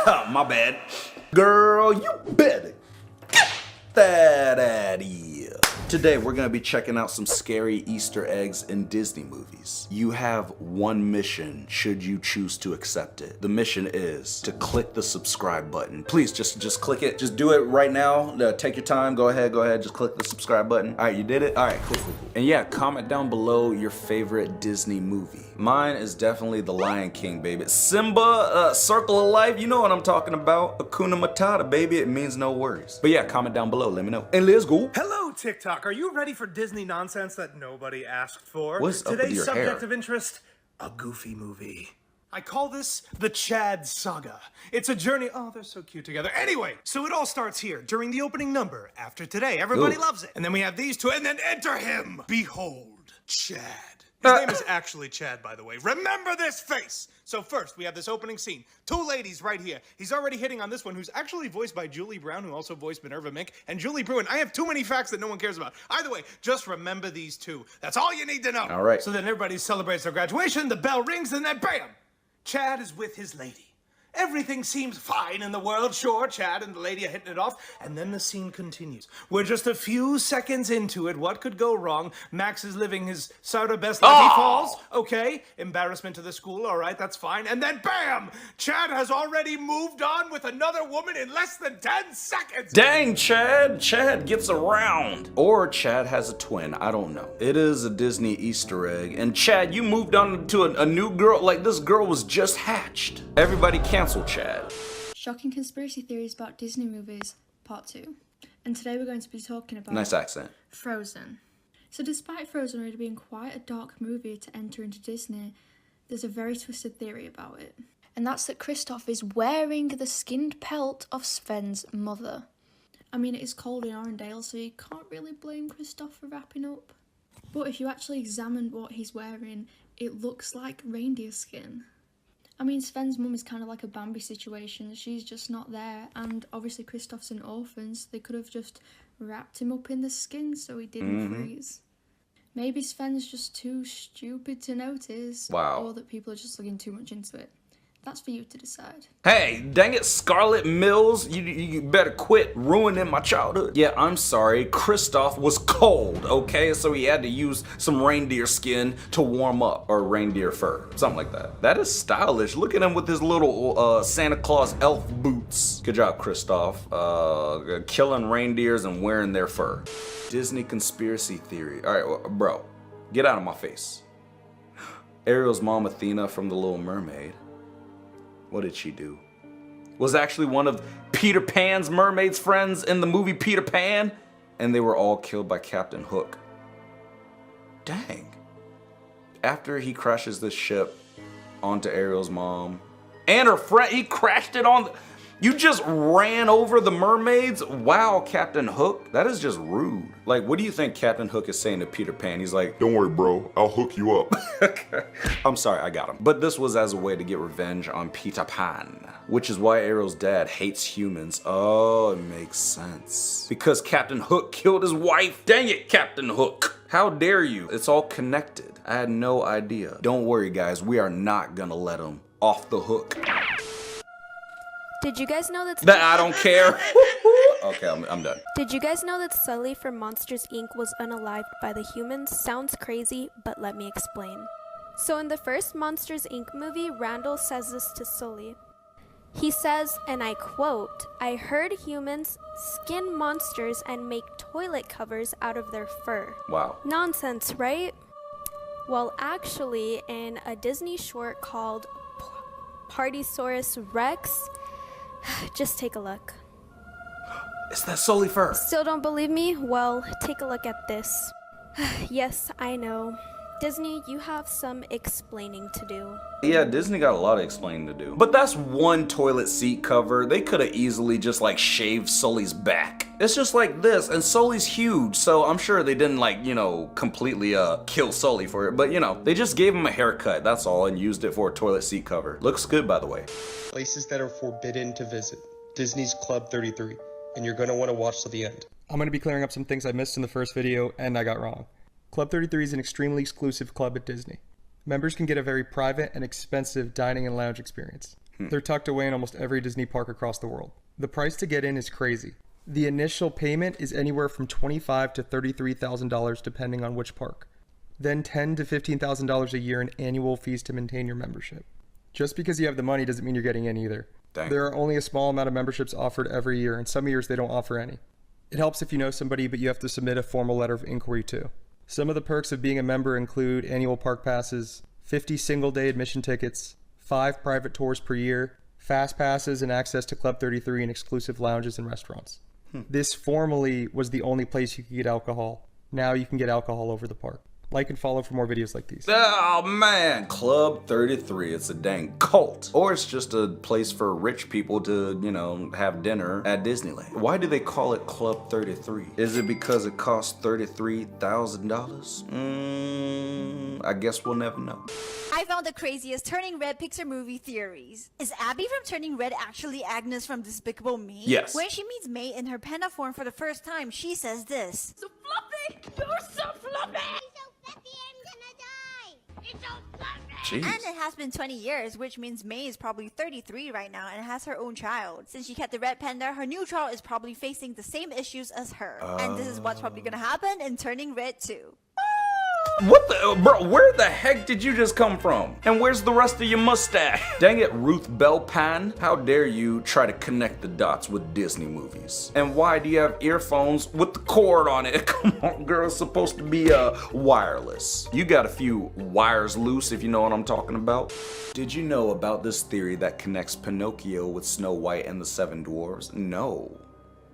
My bad. Girl, you better get that out of here. Today we're gonna be checking out some scary Easter eggs in Disney movies. You have one mission should you choose to accept it. The mission is to click the subscribe button. Please just click it. Just do it right now. Take your time. Go ahead. Just click the subscribe button. All right, you did it? All right, cool. And yeah, comment down below your favorite Disney movie. Mine is definitely The Lion King, baby. Simba, Circle of Life, you know what I'm talking about. Hakuna Matata, baby, it means no worries. But yeah, comment down below, let me know. And let's go. Hello, TikTok. Are you ready for Disney nonsense that nobody asked for? What's up with Today's your subject hair? of interest, a Goofy movie. I call this the Chad Saga. It's a journey. Oh, they're so cute together. Anyway, so it all starts here during the opening number. After today, everybody loves it. And then we have these two, and then enter him. Behold, Chad. His name is actually Chad, by the way. Remember this face! So first, we have this opening scene. Two ladies right here. He's already hitting on this one, who's actually voiced by Julie Brown, who also voiced Minerva Mink, and Julie Bruin. I have too many facts that no one cares about. Either way, just remember these two. That's all you need to know. All right. So then everybody celebrates their graduation, the bell rings, and then bam! Chad is with his lady. Everything seems fine in the world. Sure, Chad and the lady are hitting it off. And then the scene continues. We're just a few seconds into it. What could go wrong? Max is living his sort of best life. He falls. Okay. Embarrassment to the school. All right, that's fine. And then bam! Chad has already moved on with another woman in less than 10 seconds. Dang, Chad. Chad gets around. Or Chad has a twin. I don't know. It is a Disney Easter egg. And Chad, you moved on to a new girl. Like, this girl was just hatched. Everybody cancel Chad. Shocking conspiracy theories about Disney movies, part 2. And today we're going to be talking about Nice accent. Frozen. So despite Frozen already being quite a dark movie to enter into Disney, there's a very twisted theory about it. And that's that Kristoff is wearing the skinned pelt of Sven's mother. I mean, it is cold in Arendelle, so you can't really blame Kristoff for wrapping up. But if you actually examine what he's wearing, it looks like reindeer skin. I mean, Sven's mum is kind of like a Bambi situation. She's just not there. And obviously Kristoff's an orphan, so they could have just wrapped him up in the skin so he didn't freeze. Maybe Sven's just too stupid to notice. Wow. Or that people are just looking too much into it. That's for you to decide. Hey, dang it, Scarlet Mills, you better quit ruining my childhood. Yeah, I'm sorry, Kristoff was cold, okay? So he had to use some reindeer skin to warm up, or reindeer fur, something like that. That is stylish. Look at him with his little Santa Claus elf boots. Good job, Kristoff. Killing reindeers and wearing their fur. Disney conspiracy theory. All right, well, bro, get out of my face. Ariel's mom, Athena from The Little Mermaid. What did she do? Was actually one of Peter Pan's mermaid's friends in the movie Peter Pan, and they were all killed by Captain Hook. Dang. After he crashes this ship onto Ariel's mom and her friend, he crashed it on you just ran over the mermaids? Wow, Captain Hook, that is just rude. Like, what do you think Captain Hook is saying to Peter Pan? He's like, don't worry, bro, I'll hook you up. Okay. I'm sorry, I got him. But this was as a way to get revenge on Peter Pan, which is why Ariel's dad hates humans. Oh, it makes sense. Because Captain Hook killed his wife. Dang it, Captain Hook. How dare you? It's all connected. I had no idea. Don't worry, guys, we are not gonna let him off the hook. Did you guys know that I don't care? Okay, I'm done. Did you guys know that Sully from Monsters Inc. was unalived by the humans? Sounds crazy, but let me explain. So in the first Monsters Inc. movie, Randall says this to Sully. He says, and I quote, "I heard humans skin monsters and make toilet covers out of their fur." Wow. Nonsense, right? Well, actually, in a Disney short called Partysaurus Rex, just take a look. Is that Sully fur? Still don't believe me? Well, take a look at this. Yes, I know. Disney, you have some explaining to do. Yeah, Disney got a lot of explaining to do. But that's one toilet seat cover. They could have easily just like shaved Sully's back. It's just like this, and Sully's huge, so I'm sure they didn't like, you know, completely kill Sully for it. But you know, they just gave him a haircut, that's all, and used it for a toilet seat cover. Looks good, by the way. Places that are forbidden to visit. Disney's Club 33. And you're gonna wanna watch till the end. I'm gonna be clearing up some things I missed in the first video and I got wrong. Club 33 is an extremely exclusive club at Disney. Members can get a very private and expensive dining and lounge experience. They're tucked away in almost every Disney park across the world. The price to get in is crazy. The initial payment is anywhere from $25,000 to $33,000 depending on which park. Then $10,000 to $15,000 a year in annual fees to maintain your membership. Just because you have the money doesn't mean you're getting in either. Dang. There are only a small amount of memberships offered every year, and some years they don't offer any. It helps if you know somebody, but you have to submit a formal letter of inquiry too. Some of the perks of being a member include annual park passes, 50 single-day admission tickets, 5 private tours per year, fast passes, and access to Club 33 and exclusive lounges and restaurants. This formerly was the only place you could get alcohol. Now you can get alcohol over the park. Like and follow for more videos like these. Oh man, Club 33, it's a dang cult. Or it's just a place for rich people to, you know, have dinner at Disneyland. Why do they call it Club 33? Is it because it costs $33,000? I guess we'll never know. I found the craziest Turning Red Pixar movie theories. Is Abby from Turning Red actually Agnes from Despicable Me? Yes. When she meets May in her panda form for the first time, she says this. So fluffy! You're so fluffy! Jeez. And it has been 20 years, which means May is probably 33 right now and has her own child. Since she kept the red panda, her new child is probably facing the same issues as her. And this is what's probably gonna happen in Turning Red too. What the, bro, where the heck did you just come from? And where's the rest of your mustache? Dang it, Ruth Bell Pan. How dare you try to connect the dots with Disney movies? And why do you have earphones with the cord on it? Come on, girl, it's supposed to be wireless. You got a few wires loose, if you know what I'm talking about. Did you know about this theory that connects Pinocchio with Snow White and the Seven Dwarfs? No.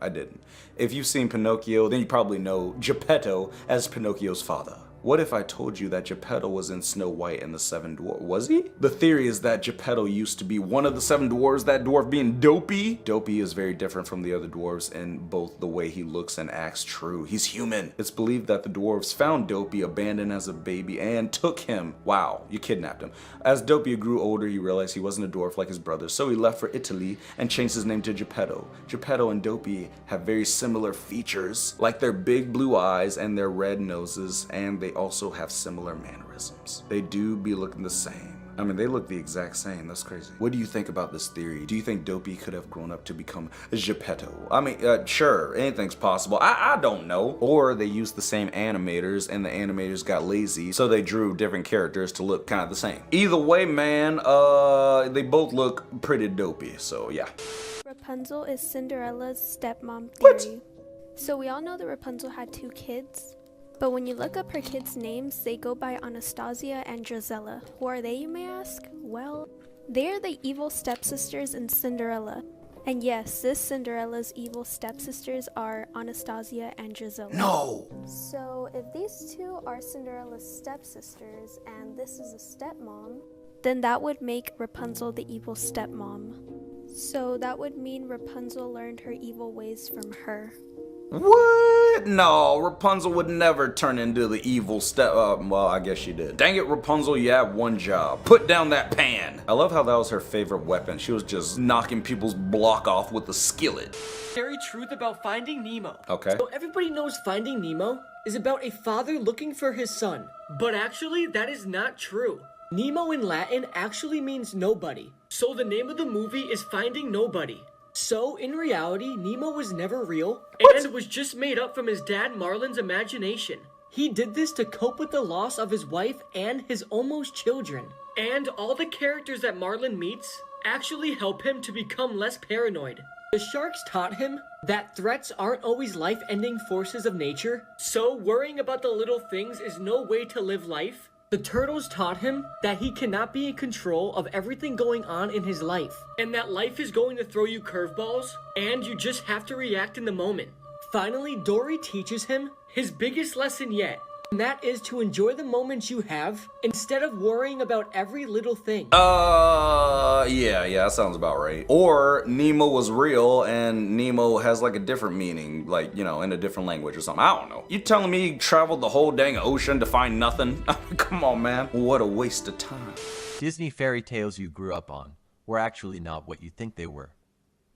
I didn't. If you've seen Pinocchio, then you probably know Geppetto as Pinocchio's father. What if I told you that Geppetto was in Snow White and the Seven Dwarfs? Was he? The theory is that Geppetto used to be one of the seven dwarves, that dwarf being Dopey. Dopey is very different from the other dwarves in both the way he looks and acts. True, he's human. It's believed that the dwarves found Dopey abandoned as a baby and took him. Wow, you kidnapped him. As Dopey grew older, he realized he wasn't a dwarf like his brothers, so he left for Italy and changed his name to Geppetto. Geppetto and Dopey have very similar features, like their big blue eyes and their red noses, and they also have similar mannerisms. They do be looking the same. I mean, they look the exact same. That's crazy. What do you think about this theory? Do you think Dopey could have grown up to become Geppetto? I mean, sure, anything's possible. I don't know. Or they used the same animators and the animators got lazy, so they drew different characters to look kind of the same. Either way, man, they both look pretty dopey, so yeah. Rapunzel is Cinderella's stepmom What? theory. So we all know that Rapunzel had 2 kids. But when you look up her kids' names, they go by Anastasia and Drizella. Who are they, you may ask? Well, they are the evil stepsisters in Cinderella. And yes, this Cinderella's evil stepsisters are Anastasia and Drizella. No! So if these 2 are Cinderella's stepsisters and this is a stepmom, then that would make Rapunzel the evil stepmom. So that would mean Rapunzel learned her evil ways from her. What? No, Rapunzel would never turn into the evil well, I guess she did. Dang it, Rapunzel, you have one job. Put down that pan. I love how that was her favorite weapon. She was just knocking people's block off with a skillet. Scary truth about Finding Nemo. Okay. So everybody knows Finding Nemo is about a father looking for his son. But actually, that is not true. Nemo in Latin actually means nobody. So the name of the movie is Finding Nobody. So, in reality, Nemo was never real and was just made up from his dad Marlin's imagination. He did this to cope with the loss of his wife and his almost children. And all the characters that Marlin meets actually help him to become less paranoid. The sharks taught him that threats aren't always life-ending forces of nature, so worrying about the little things is no way to live life. The turtles taught him that he cannot be in control of everything going on in his life, and that life is going to throw you curveballs, and you just have to react in the moment. Finally, Dory teaches him his biggest lesson yet, and that is to enjoy the moments you have instead of worrying about every little thing. Yeah, that sounds about right. Or Nemo was real and Nemo has like a different meaning, like, you know, in a different language or something. I don't know. You telling me he traveled the whole dang ocean to find nothing? Come on, man. What a waste of time. Disney fairy tales you grew up on were actually not what you think they were.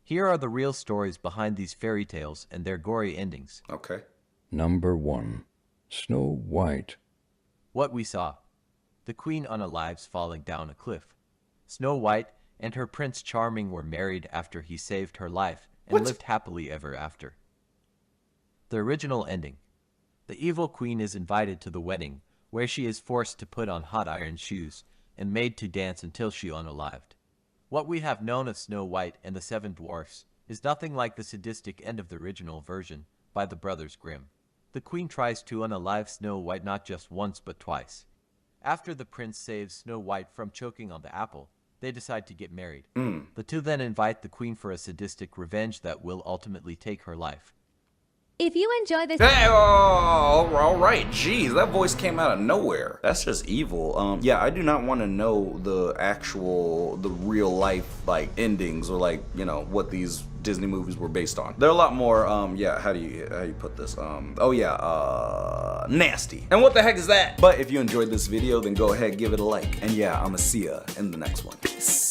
Here are the real stories behind these fairy tales and their gory endings. Okay. Number 1. Snow White. What we saw. The queen unalives falling down a cliff. Snow White and her Prince Charming were married after he saved her life and lived happily ever after. The original ending. The evil queen is invited to the wedding, where she is forced to put on hot iron shoes and made to dance until she unalived. What we have known of Snow White and the Seven Dwarfs is nothing like the sadistic end of the original version by the Brothers Grimm. The queen tries to unalive Snow White not just once but twice. After the prince saves Snow White from choking on the apple, they decide to get married. The two then invite the queen for a sadistic revenge that will ultimately take her life. If you enjoy this... Hey, all right, jeez, that voice came out of nowhere. That's just evil. Yeah, I do not want to know the real life, like, endings or, like, you know, what these Disney movies were based on. They're a lot more, yeah, how do you put this? Nasty. And what the heck is that? But if you enjoyed this video, then go ahead, give it a like. And yeah, I'ma see ya in the next one. Peace.